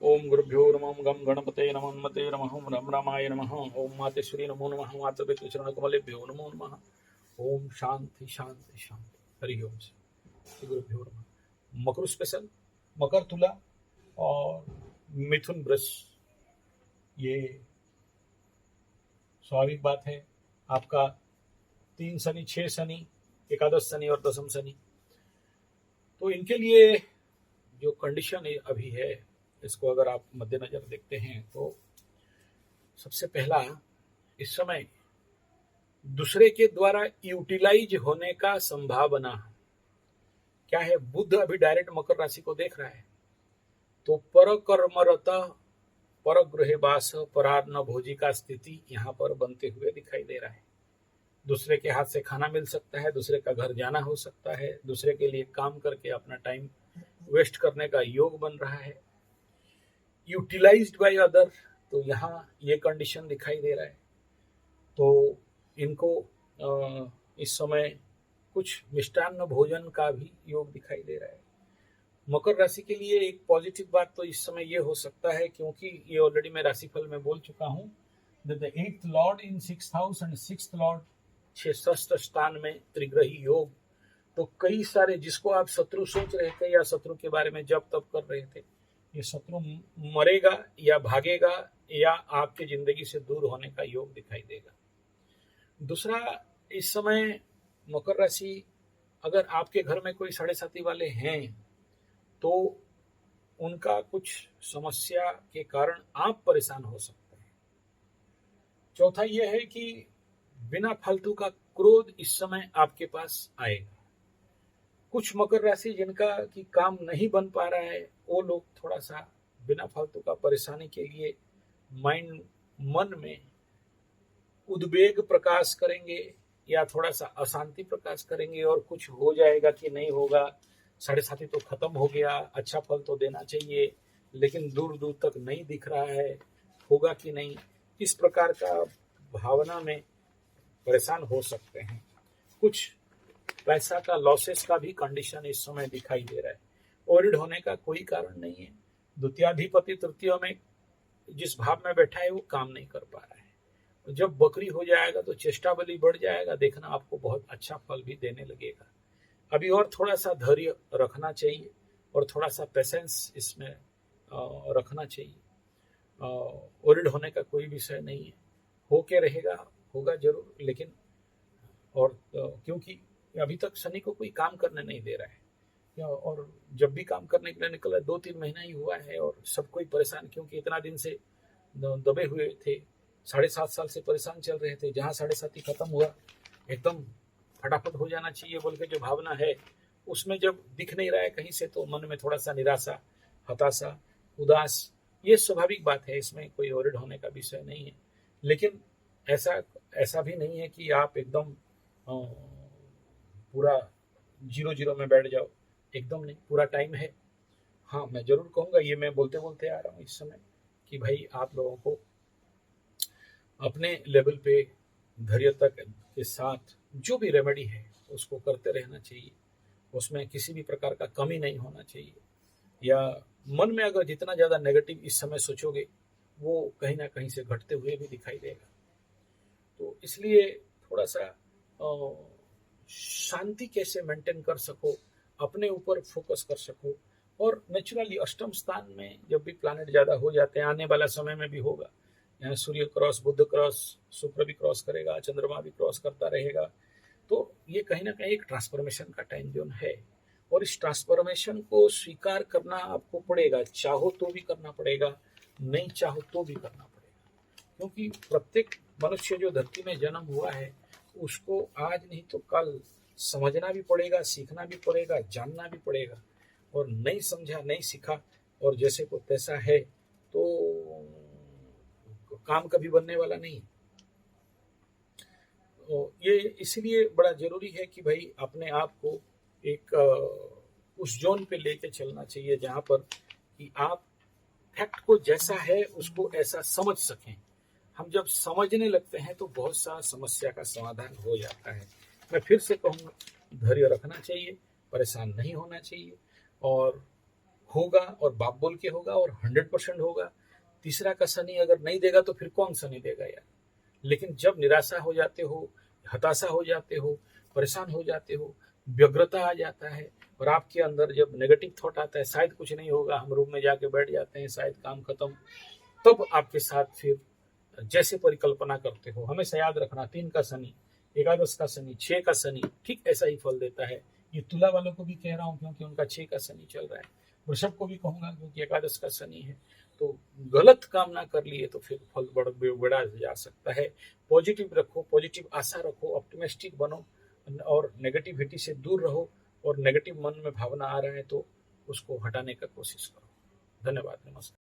ओम गुरुभ्यो नमः गम गणपते नमः मते नमः राम रामाय नमः। ओम मातेश्वरी नमो नमः मातृपितृ चरण कमलेभ्यो नमो नमः। ओम शांति शांति शांति। हरि ओम। श्री गुरुभ्यो नमः। मकर स्पेशल, मकर, तुला और मिथुन वृष, ये स्वाभाविक बात है। आपका 3 शनि, 6 शनि, एकादश शनि और दशम शनि, तो इनके लिए जो कंडीशन अभी है, इसको अगर आप मद्देनजर देखते हैं तो सबसे पहला, इस समय दूसरे के द्वारा यूटिलाइज होने का संभावना क्या है। बुध अभी डायरेक्ट मकर राशि को देख रहा है, तो पर कर्मरत पर गृह वास परार्न भोजी का स्थिति यहाँ पर बनते हुए दिखाई दे रहा है। दूसरे के हाथ से खाना मिल सकता है, दूसरे का घर जाना हो सकता है, दूसरे के लिए काम करके अपना टाइम वेस्ट करने का योग बन रहा है। यूटिलाइज्ड बाय अदर, तो यहाँ ये कंडीशन दिखाई दे रहा है। तो इनको इस समय कुछ मिष्टान्न भोजन का भी योग दिखाई दे रहा है। मकर राशि के लिए एक पॉजिटिव बात तो इस समय ये हो सकता है, क्योंकि ये ऑलरेडी मैं राशिफल में बोल चुका हूँ, the 8th Lord in 6th house and 6th Lord 6th स्थान में त्रिग्रही योग। तो कई सारे जिसको आप शत्रु सोच रहे थे या शत्रु के बारे में जब तब कर रहे थे, ये शत्रु मरेगा या भागेगा या आपकी जिंदगी से दूर होने का योग दिखाई देगा। दूसरा, इस समय मकर राशि, अगर आपके घर में कोई साढ़े साथी वाले हैं तो उनका कुछ समस्या के कारण आप परेशान हो सकते हैं। चौथा यह है कि बिना फालतू का क्रोध इस समय आपके पास आएगा। कुछ मकर राशि जिनका कि काम नहीं बन पा रहा है, वो लोग थोड़ा सा बिना फालतू का परेशानी के लिए मन में उद्वेग प्रकाश करेंगे या थोड़ा सा अशांति प्रकाश करेंगे, और कुछ हो जाएगा कि नहीं होगा, साढ़े साथी तो खत्म हो गया, अच्छा फल तो देना चाहिए लेकिन दूर दूर तक नहीं दिख रहा है, होगा कि नहीं, इस प्रकार का भावना में परेशान हो सकते हैं। कुछ पैसा का लॉसेस का भी कंडीशन इस समय दिखाई दे रहा है। ओरिड होने का कोई कारण नहीं है। द्वितीयाधिपति तृतीय में जिस भाव में बैठा है वो काम नहीं कर पा रहा है। जब बकरी हो जाएगा तो चेष्टा बलि बढ़ जाएगा, देखना आपको बहुत अच्छा फल भी देने लगेगा। अभी और थोड़ा सा धैर्य रखना चाहिए और थोड़ा सा पेशेंस इसमें रखना चाहिए। ओरिड होने का कोई विषय नहीं है, होके रहेगा, होगा जरूर, लेकिन और क्योंकि अभी तक शनि को कोई काम करने नहीं दे रहा है, और जब भी काम करने के लिए निकला 2-3 महीना ही हुआ है और सब कोई परेशान, क्योंकि इतना दिन से दबे हुए थे, 7.5 साल से परेशान चल रहे थे। जहाँ 7.5 खत्म हुआ, एकदम फटाफट हो जाना चाहिए बोल के जो भावना है, उसमें जब दिख नहीं रहा है कहीं से, तो मन में थोड़ा सा निराशा, हताशा, उदास, ये स्वाभाविक बात है, इसमें कोई ओरिड होने का विषय नहीं है। लेकिन ऐसा भी नहीं है कि आप एकदम पूरा 0-0 में बैठ जाओ, एकदम नहीं, पूरा टाइम है। हाँ, मैं जरूर कहूँगा, ये मैं बोलते बोलते आ रहा हूँ इस समय, कि भाई आप लोगों को अपने लेवल पे धैर्य तक के साथ जो भी रेमेडी है उसको करते रहना चाहिए। उसमें किसी भी प्रकार का कमी नहीं होना चाहिए, या मन में अगर जितना ज़्यादा नेगेटिव इस समय सोचोगे वो कहीं ना कहीं से घटते हुए भी दिखाई देगा। तो इसलिए थोड़ा सा शांति कैसे मेंटेन कर सको, अपने ऊपर फोकस कर सको। और नेचुरली अष्टम स्थान में जब भी प्लैनेट ज़्यादा हो जाते हैं, आने वाला समय में भी होगा, यहाँ सूर्य क्रॉस, बुध क्रॉस, शुक्र भी क्रॉस करेगा, चंद्रमा भी क्रॉस करता रहेगा, तो ये कहीं ना कहीं एक ट्रांसफॉर्मेशन का टाइम जोन है, और इस ट्रांसफॉर्मेशन को स्वीकार करना आपको पड़ेगा, चाहो तो भी करना पड़ेगा, नहीं चाहो तो भी करना पड़ेगा। क्योंकि प्रत्येक मनुष्य जो धरती में जन्म हुआ है, उसको आज नहीं तो कल समझना भी पड़ेगा, सीखना भी पड़ेगा, जानना भी पड़ेगा। और नहीं समझा, नहीं सीखा और जैसे को तैसा है तो काम कभी बनने वाला नहीं। तो ये इसलिए बड़ा जरूरी है कि भाई अपने आप को एक उस जोन पे लेके चलना चाहिए जहां पर कि आप फैक्ट को जैसा है उसको ऐसा समझ सकें। हम जब समझने लगते हैं तो बहुत सा समस्या का समाधान हो जाता है। मैं फिर से कहूँगा, धैर्य रखना चाहिए, परेशान नहीं होना चाहिए, और होगा और बाप बोल के होगा और 100% होगा। तीसरा का शनि अगर नहीं देगा तो फिर कौन शनि देगा यार। लेकिन जब निराशा हो जाते हो, हताशा हो जाते हो, परेशान हो जाते हो, व्यग्रता आ जाता है और आपके अंदर जब नेगेटिव थॉट आता है, शायद कुछ नहीं होगा, हम रूम में जाके बैठ जाते हैं, शायद काम खत्म, तब आपके साथ फिर जैसे परिकल्पना करते हो, हमेशा याद रखना 3 का शनि, एकादश का शनि, 6 का शनि ठीक ऐसा ही फल देता है। ये तुला वालों को भी कह रहा हूं क्योंकि उनका 6 का शनि चल रहा है, वृषभ को भी कहूंगा क्योंकि एकादश का शनि है। तो गलत काम ना कर लिए तो फिर फल बढ़ा जा सकता है। पॉजिटिव रखो, पॉजिटिव आशा रखो, ऑप्टिमिस्टिक बनो और नेगेटिविटी से दूर रहो। और नेगेटिव मन में भावना आ रहा है तो उसको हटाने का कोशिश करो। धन्यवाद, नमस्कार।